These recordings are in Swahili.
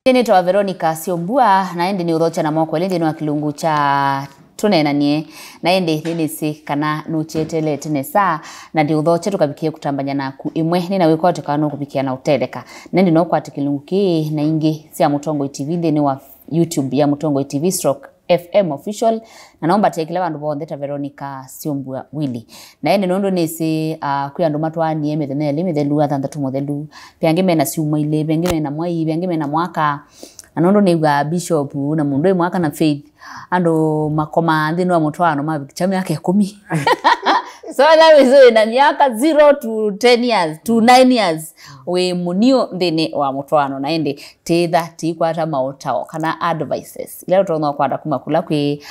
Ninaitwa Veronica Siombua na ndi ni urocha na moko ndi no kilungu cha Tuneenanye na ndi nisi kana nuchetele tenesa na ndi urocha tukabikie kutambanya naku imwe nina wikote kana kubikia na uteleka ndi no kwa kilungu ki na ingi sia Mutongo TV ndi wa YouTube ya Mutongo TV /FM official na naomba tekile bandu bondeta Veronica Siombua Willy na ndi nondo nisi kuya ndo Matwaana methelu athandatu muthelu piangime na siuma ile piangime na mwai piangime na mwaka anondo niga bishop na mundu mwaka na faith ando makoma ndino wa Matwaana mabichame yake 10 so that is na miaka 0 to 10 years to 9 years we munio ndene wa Matwaana na ende tetha tikwata maotao kana advices leo tona kwada kumakula kwe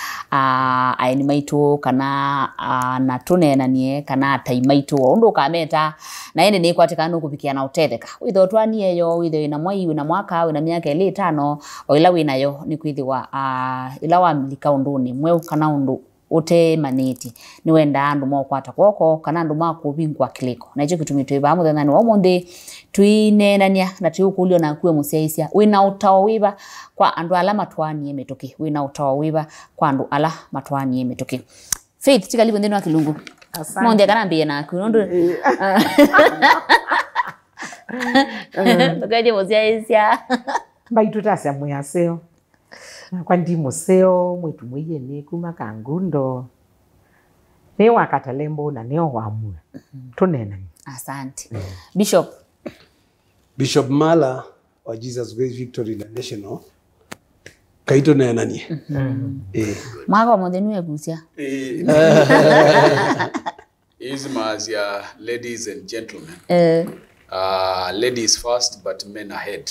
aini maito kana na Tuneenanye kana taimaito ondo kameta na ende ni kwatikana kupikia na utetheka witho twani eyo witho ina mwai na mwaka wina miaka 5 o ila winayo ni kwithiwa ila wa milika unduni mwe kana undu ote maneti ni wenda andu mokwata kwoko kana andu makubingwa kiliko na icho kitumito ba muthana wa monde twinenania na tuyukulio na kuwe museisia wina utawa wiba kwa andu ala Matwaana emetoke wina utawa wiba kwa andu ala Matwaana emetoke faith tikalibo ndeno akilungu monde kana mbiye na kunondo tukaje museisia mbaitu tasa muyaseo kwa ndi museo mwetu mwiyeni kuma kangundo ne wakatalembo na neo wamwe Tuneenanye. Asante Bishop Mala wa Jesus Grace Victory National kaito Tuneenanye mwaka modenu ebusia is mazia ladies and gentlemen ladies first but men ahead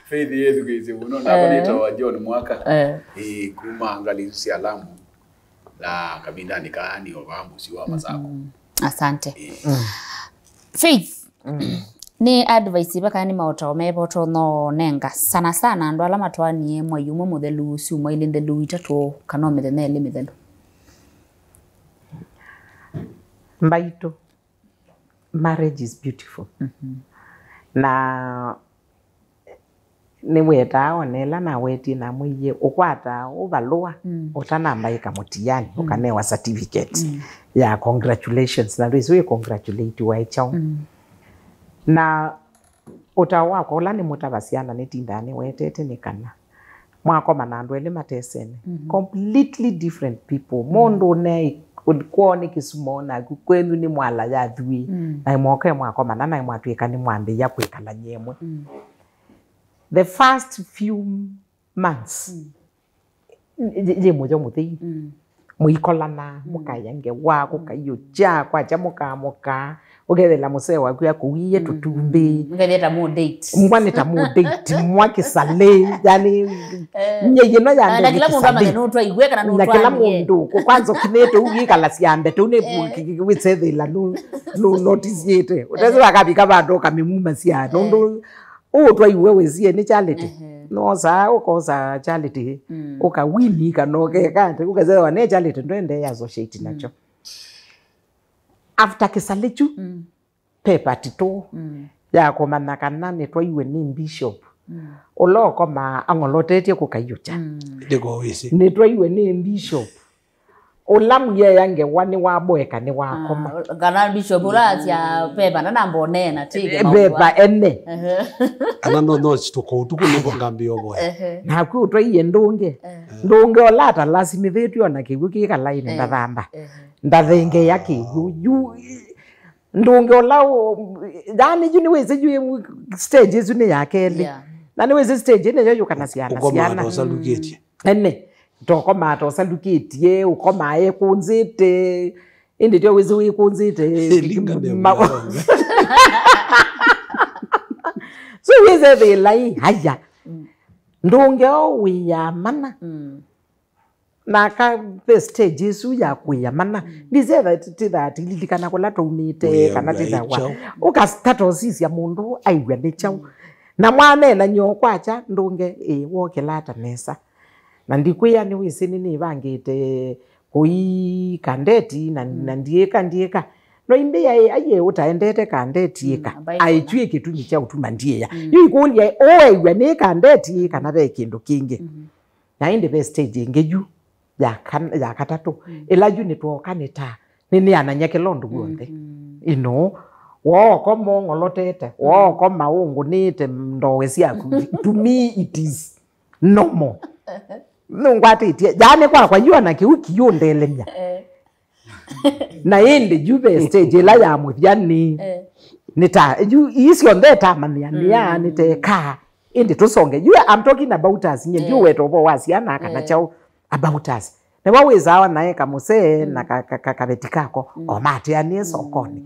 faith yetu kizi uno na bonita wa John mwaka kuma angalisusi alamu la kabindani kaani obamu siwa mazako. Asante faith ni advice baka ni maotao meboto no nenga sana sana ndo ala Matwaana mwayumo muthelu siuma ile ndelu itatu kana methene mithelu mbaito marriage is beautiful na ni weta onela na weti na mwiye ukwata ubalua utana mbaika mutiyani ukanewa certificate ya congratulations na rizo congratulate wa chao na utawa ko lani mutabasiana netindane wetete nikana mwako manando ele matesene completely different people mondo ne kuone kisumona kwenu ni mwala ya dhui na mwoke mwako manana imwatwika ni mwambe ya kwikala nyemwe the first few months je mojo muthi muikolana mukayange wako kayo ja kwa jamuka moka ugethela museo waku ya kuiye tutumbi ngeleta mo date mwaneta mo date mwakisale yani nyeye no ya na kila mundu amageno twa igwe kana no twa kila mundu kwanza kineto ugikala siambe tune witsethela no notice yete utazwa kabika bandu kamimuma sia ndo twa iwe wezie ni charity no za ukoza charity ukawini kanoke kanti ukazewa ne charity ndo ende yazo shiti nacho after kisalechu pepa tito ya komana kanane twa iwe ni bishop oloko ma angolotetie kukayucha dego wisi ni twa iwe ni bishop olamu ye yange wani waboeka ni wakoma kana bishop uratia pepa na nambone na tige pepa ene anano no chitoko utuku ngo ngambio boy na ku twa iye ndonge olata lasimithetio ona kigu kikala ine ndathamba ndathenge yake yu ndonge olao dani juni weze ju stage izu ni yakele nani weze stage ine yo kana siana siana saluketi ene toko mato saluketi ukoma ye kunzite indi tyo weze wikunzite so weze the lai haya ndonge owi ya mana na ka the stage isu ya kuyamana ndizeva that lilikana kola tomite kana tidawa ukastata osisi ya mundu aiwe nechao na mwana na nyokwacha ndunge wokelata nesa na ndikuya ni wisini ni bangite kui kandeti na ndieka Roimbe aye utaendete kandeti eka. Aitue kitumi cha utumandie ya. Yu ikulia owe ne kandeti eka na be kindu kingi. Na inde be stage ngeju ya katatu. Elaju ni tuokaneta. Nini ananyake londo guonde. Woko mongolotete. Woko maungu nite mdowesi aku. To me it is normal. Nungwate itie. Jane kwa yuana kiuki yondelemya. Na inde jube stage la ya muthiani nita you is on that amania nite ka inde tusonge you I'm talking about us nye you weto bo wasiana kana chao about us na waweza wana naye kamuse na kakabeti kako o mate ani sokoni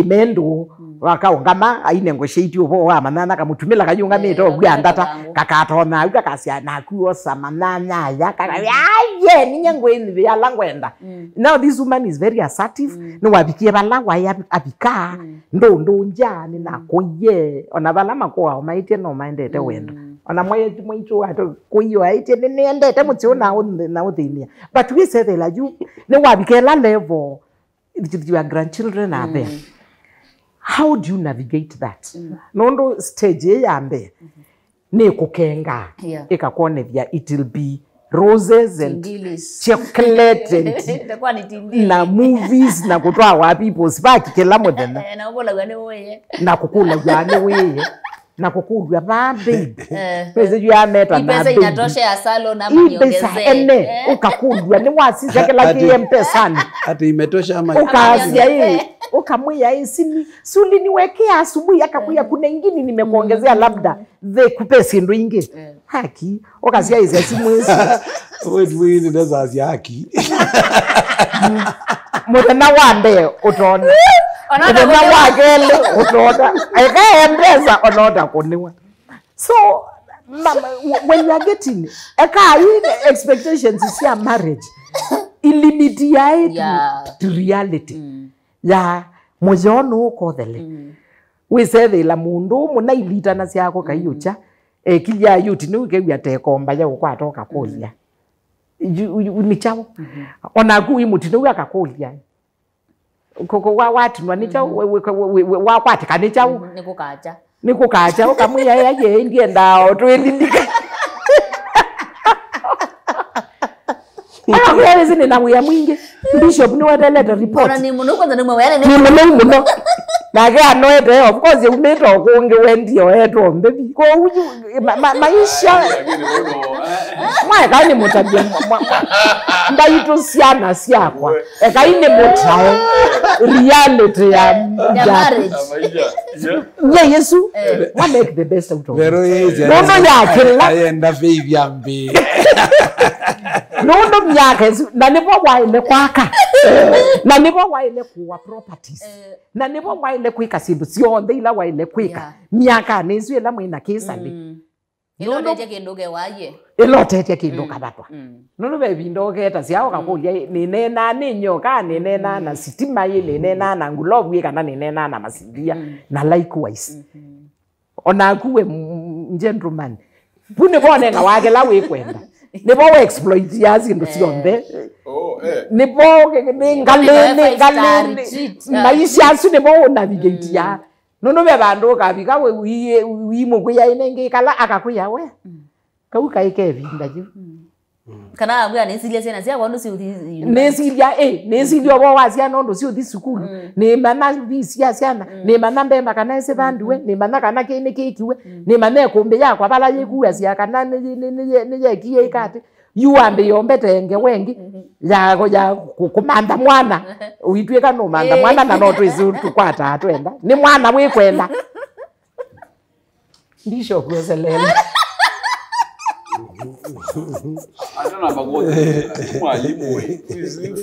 mendo wakaungama aine ngosheiti obo wa manana kamutumila kayunga meto gwandata kakatona ukakasia na kuo samananya ya kakaye ninyango eni ya langwenda. Now this woman is very assertive no wabikie balawa ya abika ndo njani na koye ona balama ko maite no mindete wendo ona moye mwicho ato koyo aite nendete mutio na udhinia. But we say they like you no wabike la level your grandchildren are there. How do you navigate that? Nondo stage yambe ne kukenga ekakone vya it will be roses and chocolate and na movies na kutoa wapi posbaki kila modena na kukula gane wewe na kukula gane wewe na kukula babe pesa ya meta na pesa inatosha ya salon na mniongezee ukakula ni wasi zake la mpesa hata imetosha ama ukaanzia hii ukamwia hii suli niwekea asubuhi akakuya kuna ingine nimekuongezea labda the kupesi ndo ingi haki ukazia hizo simu hizo wewe ndio za haki mwana wande utona ona wagele utona eka mpesa onoda kuniwa. So mama, when you are getting expectations is your marriage illimity to reality ya mojono ukothele we say the la mundu muna ilita na siako kayucha kilya yuti ni ukegya tekomba ya ukwatoka kolya ni chao ona ku imutino akakolya koko watu ni chao wa kwatika ni chao nikukacha ukamwiya yaye ndiye ndao twendindika Wewe zini na uya mwingi bishop ni wadeleta report ona ni muno kwanza ni mwele ni muno na ga noete of course you need to kunge wendi oeto mbebi ko maisha mwa kani mutabia ndaito siana siakwa ekaine mutao reality ya marriage Yesu what make the best out of pero no ya kila ayenda baby ambi no myaka na nipo waile kwaka na nipo waile kuwa properties na nipo waile kwika sindu sionde ila waile kwika myaka nezu ela mwina kisali ilotete kinduge waye ilotete kinduka batwa nono be bindoge ta siao kakulya ni nena ninyoka ni nena na sitima ile nena na ngulobu kana ni nena na masindia na likewise ona kuwe gentleman pune bone nga wake la we kwenda nebo exploit yazi ndo sionde nebo ngale maisha asu nebo navigate ya nono be bando kabika we wimo kuya inenge kala akakuya we kauka ikevinda ju kana agwa nesilia sena sia kwando si nesilia nesilia bo wazia nondo si uthi sukulu ni mana bisia siana ni mana mbemba kana ese banduwe ni mana kana kene kekiwe ni mana kombe yakwa bala yekuwa sia kana ni yekiye ikati yuambe yombete nge wengi ya kumanda mwana uitwe no manda mwana na no twizu tukwata atwenda ni mwana we kwenda ndisho kuzelele Ana magote mwalimu we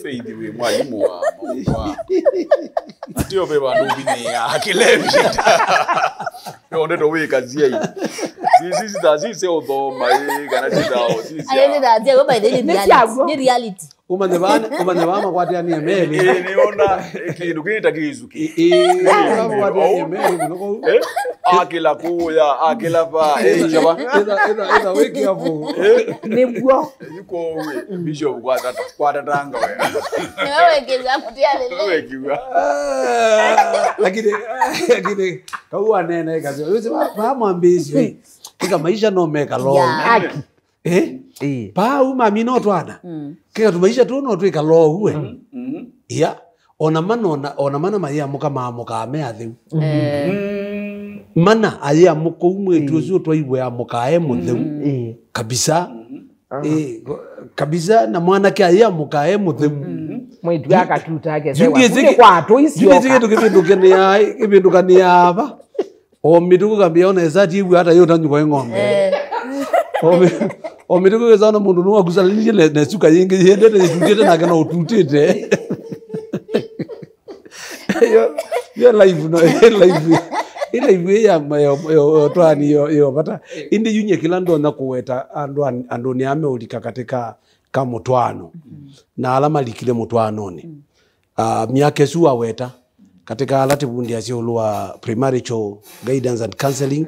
faith we mwalimu wa atio beba ndubini akilevi ndio ndo we kazia hii sisi tazi se odo mai kana chidao sisi ayeni da je go by the reality umane bana kwati ani emeli niona kindu kinita kizuki kwati ani emeli munoko akila kuya akila pa chaba eda weki hapo Nebwa. yuko we bishop kwa tanga we Wewe keza mutiale wewe kiwa lakini kaua nene kazi wewe ba mwambizi kika maisha no meka lo Yeah. pa uma mino twana kika tumaisha tu no twika lo we ya ona mana maya muka mamuka me athiu mana aya muko umwe tuzo twaibwe ya mukae mutheu kabisa kabisa na mwana kia aya mukae mutheu Mwitu yaka tutake Juge sewa. zige Kwa to Juge kibindukania aba. O mituko kambia ona ezati ibu hata yo tanyu kwa ngombe. O mituko gezana mundu no akusalije ne suka yingi yende ne tutete na kana ututete. Yo live no live. Ile iwe ya twani yo bata indi yunye kilando na kuweta ando ni ame ulika katika kamutwano na alama likile mutwanoni miaka suwa weta katika alati bundi asiolua primary guidance and counseling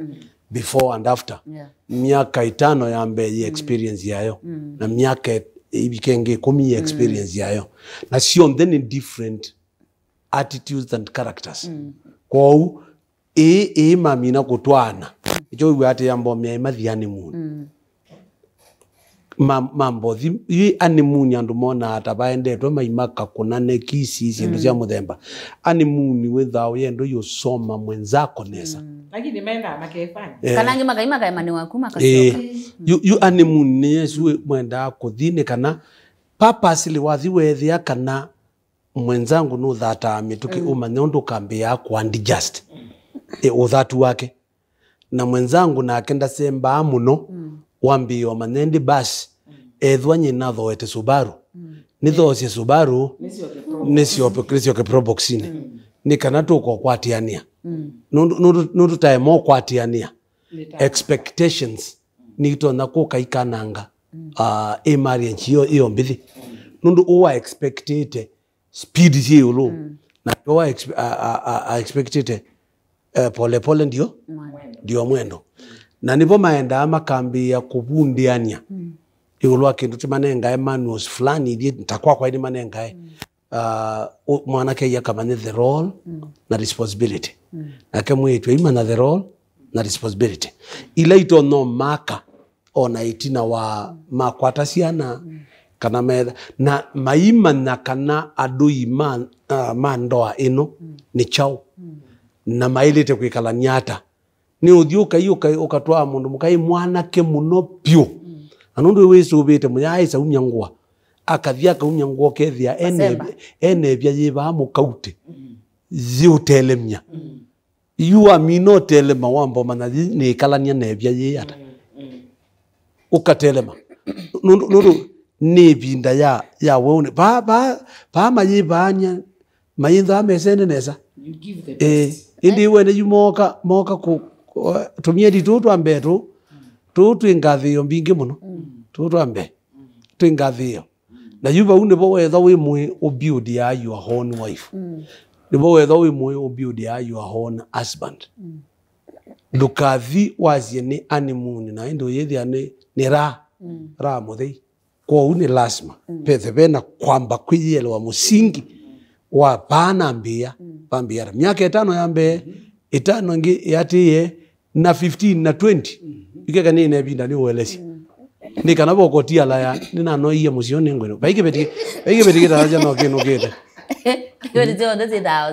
before and after miaka 5 yambe ye experience yayo na miaka ibikenge 10 experience yayo na sio then different attitudes and characters kwa mamina kutwana icho iwe ate yambo mya mathiani mun mambo thi animuni andu mona atabaendetwe maimaka kunane kisi sindu cia muthemba animuni withao yendo yosoma mwenzako nesa Lakini menda makefanya. Kanangi makaima kaimani waku makasioka. You animuni yesu mwenda kuthine kana purposely wathi wethia kana mwenzangu no thata mituki umanye undu kambia kwa just uthatu wake na mwenzangu na akenda semba muno wambio manendi basi ethwa nyina thoete Subaru nithocie Subaru nisio ke proboxine ni kana tuko kwatiania nundu time kwatiania expectations nito na kukaikananga marriage yo mbithi nundu uwa expected speed hiyo na uwa expected pole ndio mwendo na nipo maenda makambi ya kubundiania igulwa kindu timanenga manuals fulani ndi ntakwa kwa ndi manenga mwana ke yakamane the role na responsibility na kemwe imana the role na responsibility ila ito no maka ona itina wa makwata ciana kana metha na maimana kana adui mandoa ino ni chao na mailite kwikala nyata ni uthiuka ukatwa mundu mukai mwana ke muno pio anundu wesu ubite muyaisa umyangwa akathia ka umyangwa kethia ene bya yiba mukaute ziutelemnya you amino telema wambo manazi ni kalania nebya yata ukatelema nundu ni binda ya wone ba mayibanya mayinda mesene nesa You give the best. indi wene yumoka ku tumie ditutu ambetu tutu ingathio mbingi muno tutu ambe tu ingathio na yuba une bo wetha wi mwe obuild ya your own wife ni bo wetha wi mwe obuild ya your own husband lukathi wazie ni animuni na ndo yethi ane ni ra muthei kwa une lasma pethe bena kwamba kwiyelwa musingi wa pana mbia pambia miaka 5 yambe 5 ngi yatiye na 15 na 20 ikeka ni nebinda ni welesi ni kana boko tia la ya nina no iye musione ngweno baike betike taraja no kino kete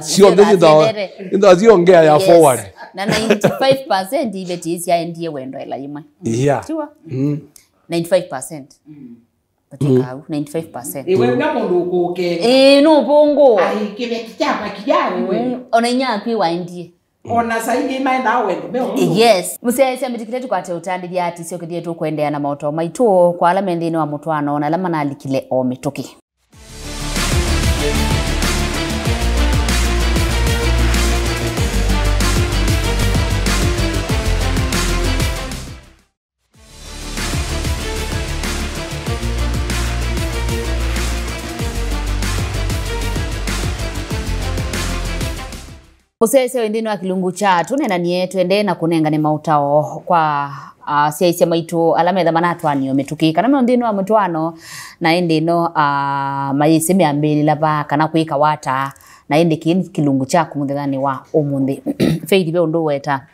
sio ndezi dawa ndo ziongea ya forward na 95% ibeti isi ndiye wendo ela yimwe yeah 95% Batika 95%. Iwe nga mundu ukuke. No bongo. Ai kibeti chapa kijani we. Ona nyapi waindie. Ona saidi maenda wendo me. Yes. Musese mbitikite kwate utandi bya ati sio kidie tu kwendea na mauto maito kwa alama ndini wa Matwaana ona alama na alikile o mitoki. Usese wendini wa kilungu cha Tuneenanye twende na kunengane mautao kwa siaisia maitu alamedha Matwaani ometukika na mwendini wa Matwaano na ende no mayiseme ambeli laba kana kuika wata na ende kilungu cha kumuthani wa omunthi Faith be undu weta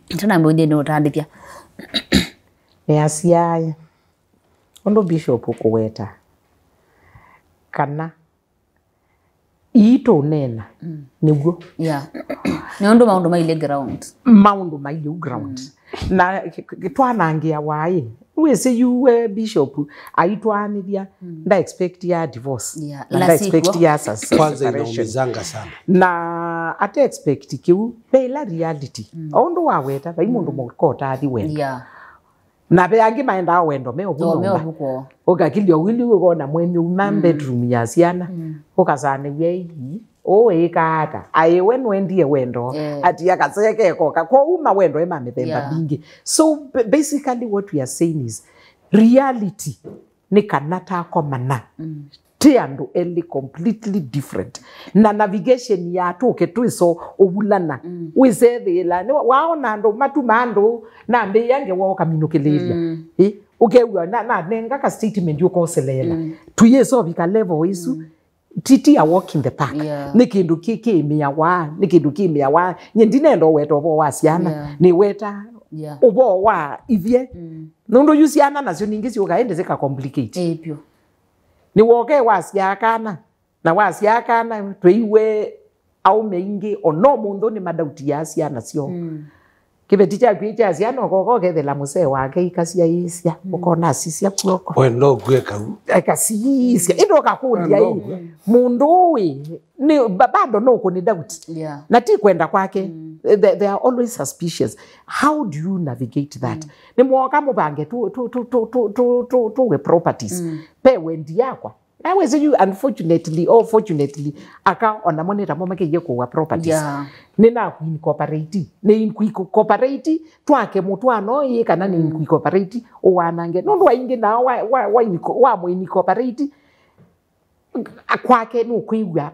tuna mwendini utandithia Asiaya undu bishop kuweta kana ito nena niguo ni undu maundu maile ground na twanangia wai wese you bishop aitwanithia nda expect ya divorce nda expect ya kwanza inaumizanga sana na ate expect kiu bela reality undu waweta bai mundu mukota athi wenda na be angi maenda wendo me obuko ogakilio wili ugona mwenye bedroom ya ciana ukazane wei eka aiwe nwendie wendo ati yakaseke koka kwa uma wendo ema methemba bingi. So basically what we are saying is reality ni kanata komana tiandu eli completely different na navigation ya toke tuiso obulana wizethela waona ndo matumando na mbe yange woka minukeleria ugewa na nenga ka statement yokoselela tuyeso bika level isu titi a walk in the park nikindu kikimia wa nyendinendo weto bo wasiana ni weta obo wa ivye nondo yusiana nacio ningi ciogaende zika complicate epio ni woke wasiakana na wasiakana twiwe au meingi ono mundu ni madauti ya ciana cio kibeti cha kwicha ciana koko gethela musee wake ikacia isia ukona cisia kuoko we no gweka akasisia indo kakundia hii mundu wi ni bado no kuni doubt na ti kwenda kwake they are always suspicious. How do you navigate that? Ni mwoka mubange tu we properties pe wendi yakwa na wezi you unfortunately or fortunately aka ona moneta momake yeko wa properties nina kuincorporate ni kuincorporate twake Matwaano ye kana ni kuincorporate owanange nondo wainge na wa mu incorporate akwake no kwiwa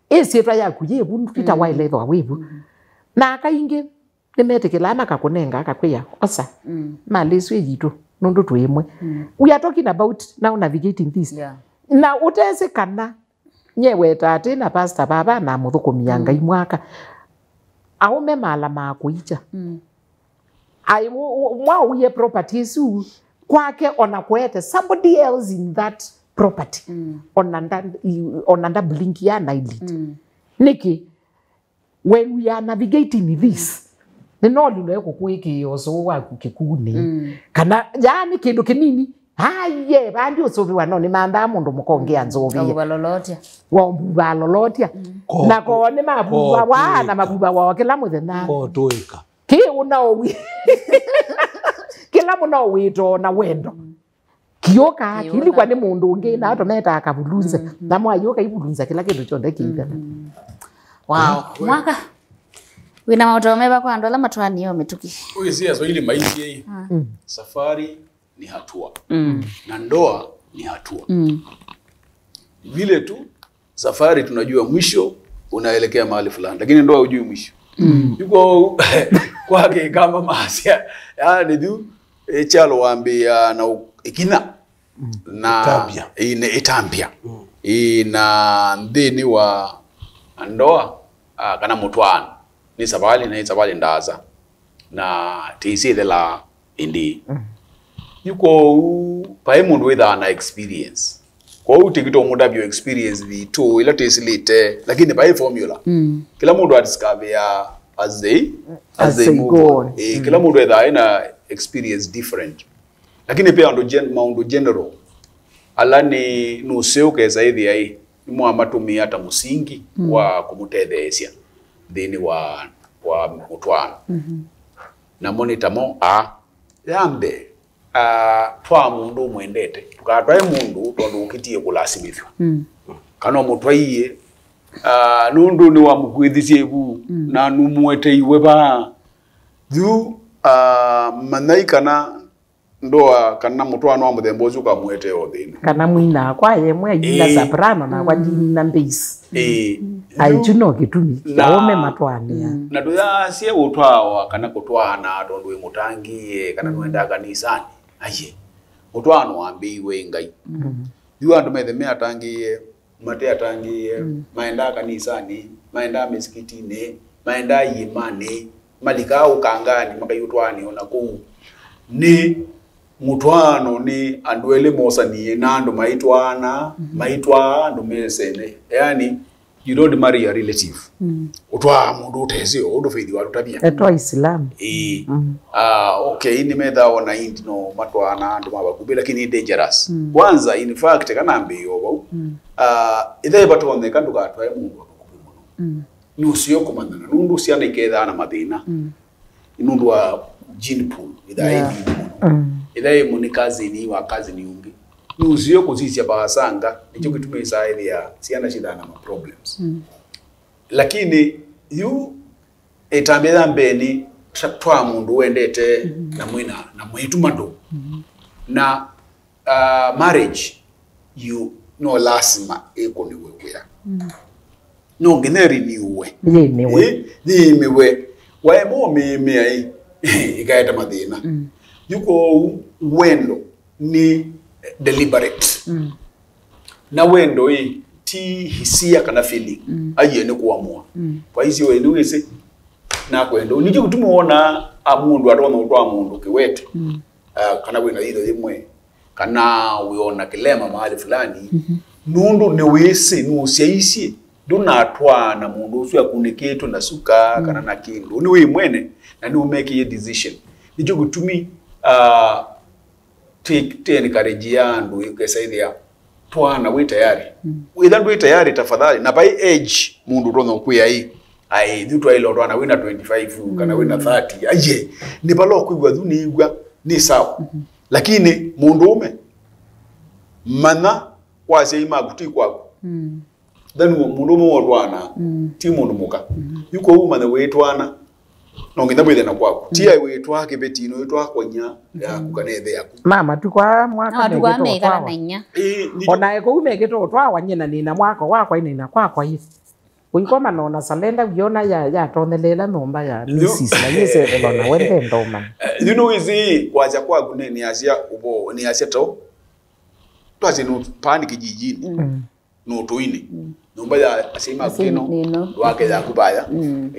esira yaku yebu twita wa level webu na akainge nimetekelana kakunenga akakweya osa maliswe yitu nondo twemwe we are talking about now navigating this na utese kana nyewe tate na pastor baba na muthukumia imwaka aume mala makuicha ai mwa uye properties kwake ona kwete somebody else in that property onanda blink ya night niki when we are navigating this no lilo kukwiki oso wa kukikuni kana yani kindu kinini haye bandi osobiwa no ni manda mundu mukongea nzobia wa lolotia na ko ni mabuba wa na mabuba wa kila muthenya ko tuika ki unaowi kila munawito na wendo kioka kili kwa ni mundu ungi na atometa akabulunza na mwayoka ibulunza kila kindu chonde kiigana wow mwaka wina mautomeba kwa ndola Matwaani ometuki uizia so ili maisha hii safari ni hatua na ndoa ni hatua vile tu safari tunajua mwisho unaelekea mahali fulani lakini ndoa hujui mwisho yuko kwake kama masia yani du chalo waambia na ikina na ine itambia ina ndini wa ndoa kana Matwaano ni sabali ndaza na tisile la indi yuko pae mundu witha na experience kwa utikito muda bio experience vitu ila tesilite lakini pae formula kila mundu adiscover as they move on. Kila mundu witha ina experience different lakini pia ndo general alani nuseuke zaidi ai mwa matumia hata musingi wa kumutethesia thini wa Matwaano na monitamo yambe twa mundu mwendete tukatwae mundu tondu ukitie kulasimithwa kana mutwaiye nundu ni wa mukwithisie bu na numwete iwe ba du manai kana ndoa kana Matwaana wa muthemba uka mwete othini kana mwina kwa yemwe ina soprano na kwa jina bass aichuno kitumi ome Matwaana na tuyasie utwawa kana kutwana tondu imutangie kana nwenda kanisani aye Matwaana wambiwe ngai yu andu methe atangie mate atangie maenda kanisani maenda misikitini maenda yimani malika ukangani makayutwani ona ku ni Matwaana ni andu ele mosanie na andu maitwana maitwa andu mesene yani you don't marry a relative utwa mundu utezio undu feithi wa rutabia etwa Islam okay ni metha ona indi no Matwaana andu mabakubi lakini dangerous kwanza in fact kana ambio bau ithe batone kandu gatwae mundu abakubi muno nusio kumandana nundu ciana iketha na mathina nundu wa gene pool ithe muni kazi ni wa kazi ni ungi nusio kuzisia bahasanga nicho kitumia isaidi ya ciana shida na problems lakini yu etambetha mbeni twa mundu wendete na mwina na mwitu mando na marriage you no lasima eko ni wewe no ngeneri ni uwe ni mewe wae mo me ai ikaeta madina yuko wendo ni deliberate na wendo hii ti hisia kana feeling aye ni kuamua kwa hizo wewe wese na kwendo nije kutumuona amundu atona utwa mundu kiwete kana wena hilo yemwe kana uiona kilema mahali fulani nundu ne wese nusiaisie nduna atwana mundu usu yakuneketo na suka kana na kindu ni we mwene na ni umeke a decision nije kutumi take encourage yandu ikesaidia twana we tayari we tayari tafadhali na by age mundu tona ukuya hii ai ditwa ilo twana wina 25 kana wina 30 aje ni balo kuigwa dhuni igwa ni sawa lakini mundu ume mana waze ima guti kwako then mundu ume twana ti mundu muka yuko uma na we twana no nginda bwethe na kwako ti ai we twake betino we twako nya ya kukanethe yaku mama tukwa mwaka megana na inya ona eko umegeto twa nyina ni na mwako wakwa ina kwakwa hivi uikoma nona salenda ukiona ya tonelela nomba ya misis na yese elona wende ndoma you know izi waja kwa kune ni asia ubo ni asia to twazi no pani kijijini no toine nomba ya asema kino wake za kubaya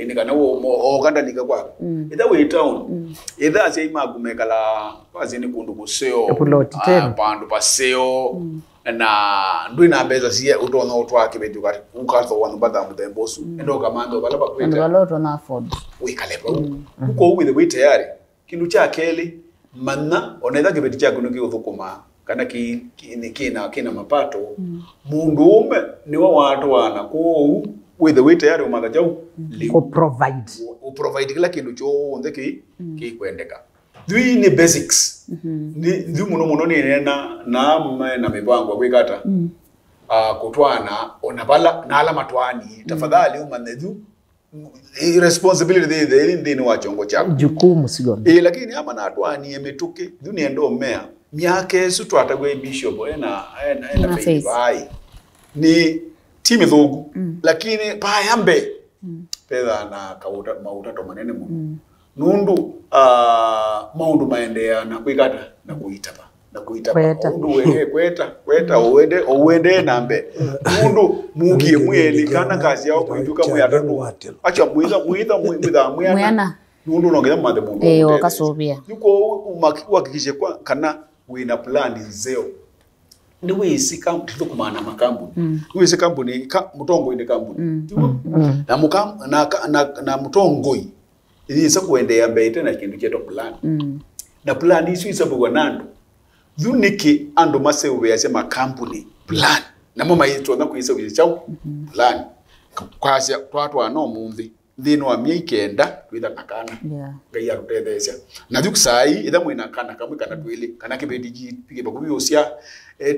ini kana o kanda nika kwa ida we town ida asema kumekala twazi ni kundu kuseo pandu paseo na ndwina mbeza sia utona utwake bejuka ukazo wanu bada mutembosu endo kamando balaba kwenda ndo baloto na afford wikalepa uko with the way tayari kindu cha keli manna oneza kibeti cha kunuki uthukuma kana kina mapato mundu ume ni wa watu wana ko with the way tayari umaga jau ko provide kila kindu cho ndeki kikwendeka dwi ni basics ni ndu muno ni na mipango kwikata kutwana onabala na ala matwani tafadhali umanedhu responsibility the ndini wa chongo chako jukumu sigona lakini ama na atwani emetuke dunia ndo mmea miake sutu atagwe bishop ena face bai ni timi thogu lakini payambe pedha na kauta mauta to manene muno nundu maundu maendea na kuikata na kuitapa ndu wewe kweta uende nambe nundu mugie mweli kana kazi yao kuijuka muyatatu acha muitha muyana nundu nongeza mathe mundu wakasubia yuko uhakikishe kwa kana wina plan zeo ni wisi kampuni tukumana makambuni wisi kampuni mutongo inde kampuni na mutongoi ilisa kuendea mbete na kindu cheto plan na plan isu isabu nando dhuniki ando masewe yasema kampuni plan na mama yetu na kuisa wichao plan kwasya twatwa no mumbi thino wa miikenda twitha nakana ngai arutethesha na thuku sai itha mwina kana kamwe kana twili kana kibediji pige bakuyosia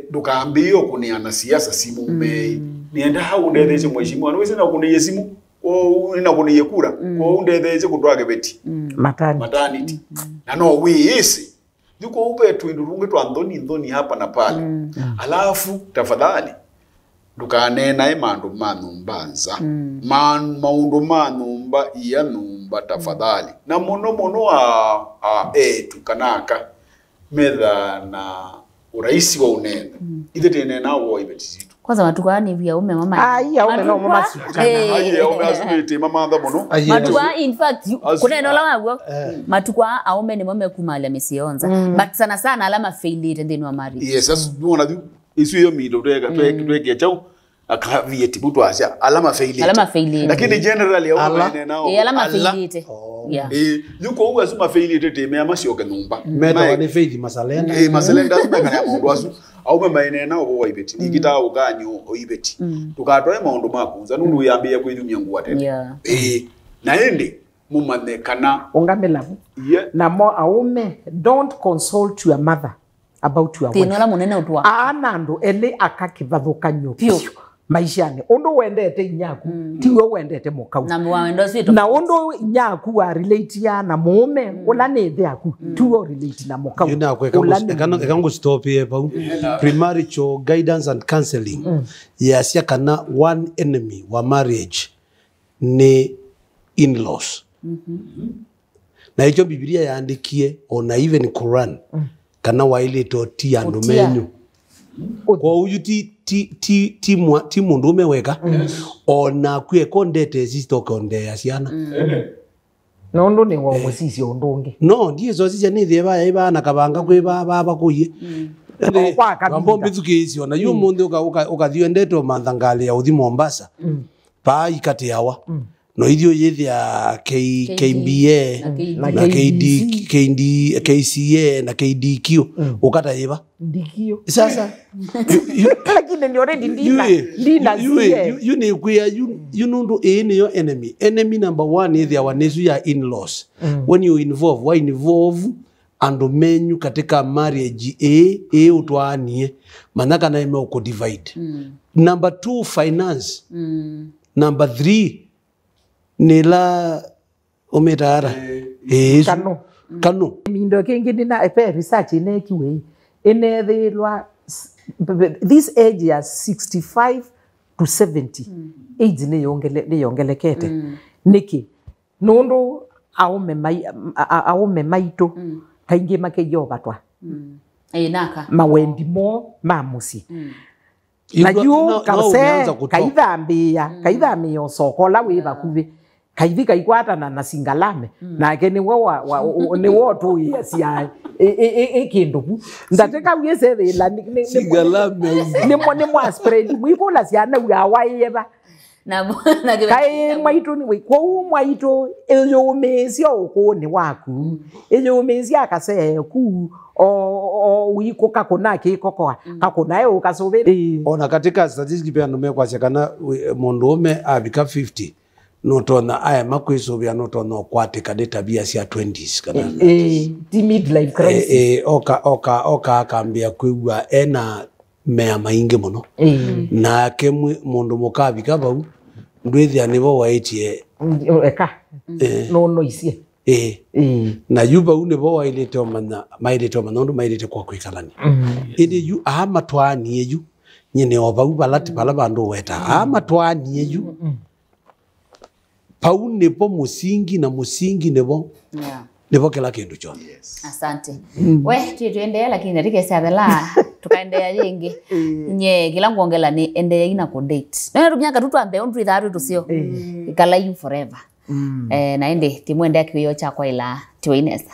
ndukambio kuniana siasa simu mei nienda hau ndethesha mheshimiwa no wese na kuniye simu o ina kuniye kura ko ndethesha kutwage beti maternity na no we isi yuko upe tuindurunge twa ndoni hapa na pale. Alafu tafadhali dukanena emandu manumbanza maundu manumba iya numba tafadhali na mono tukanaka medha na uraisi wa unene ithe tenena wo ibetizitu kwanza Matwaana ni vya ume mama ya ume no mama sukana ya ume asubite mama anda mono Matwaana in fact kuna neno la wao Matwaana aume ni mume kumali amesionza but sana sana alama failure ndeni wa mari yes asubona isu yo mido tweke chau akavieti butu asya alama failure lakini generally ya ume nao alama failure yeah yuko uwe asuma failure teme amashoke numba meta ni faith masalenda masalenda asuma kana mundu asu aume maenena obo ibeti nikita uganyo oibeti tukatoe maundu makunza nundu yambia kwithumia nguwa tena na ende mumanekana ongamelavu na mo aume don't consult your mother about your wife tinola munene utwa anando ele akakivathuka nyupio maishani undu wendete nyaku tiwe wendete mukau na mwendo sio na undu nyaku wa relate ya na mume ula nethe aku tiwe relate na mukau yuna kwa kango stop here pa premarital guidance and counseling yasia kana one enemy wa marriage ni in-laws na hicho Biblia yaandikie ona even Quran kana waile to ti andu menyu kwa uyu ti mundu umeweka ona kwe kondete sistoke onde asiana no ndo ni wo musisi ondonge no ndiye zo sija ni theba iba na kabanga kwe baba kuye kwambo mithukizi ona yu mundu ukathio ndeto manthangale ya uthi Mombasa pa ikati yawa no idio yethia KBA na KCA na KDQ ukata yiba ndikio sasa lakini ni already ndina you ni kuya you know any your enemy number 1 is our nesu ya in-laws when you involve ando menyu katika marriage utwaanie manaka na ime uko divide number 2 finance number 3 nila umetara kanu mindo kingi dina epe research inekiwe enethelwa this age ya 65 to 70 age ne yongelekete niki nundu aume maito kaingi makeyo batwa naka mawendi mo mamusi na yu kase kaithambia sokola wiva kuve kaithi kaikwatana na singalame nake ni wo tu yasia kindu ndateka wiese thila singalame ni mwa spread mwikola siana wa waieva na kai mwaito ni ko mwaito eyo mesio ko ni waku eyo mesio akase ku o wiko kakona kikokoa kakona yo kasubiri ona katika statistics pia nomekwa sekana mundu ume abika 50 notona aya makwisobia notona kwatika data bia cia 20s kana the midlife crisis oka akambia kwigwa ena mea maingi muno na ke mundu mukabika bau ndwithia nibo waitie eka no icie na yuba une bo wailete omana ndu mailete kwa kwikalani indi yu Matwaana yu nyine oba ubalati bala bandu weta Matwaana yu pau nebo musingi na musingi nebo nebo kila kindu chon asante we tuendelea lakini natike sadala tukaendelea yengi nye kila ngongela ni endelea ina ko date na rubyanga tutwambe on twitharu tusio ikala you forever na ende timwende akiyo cha kwa ila tiwainesa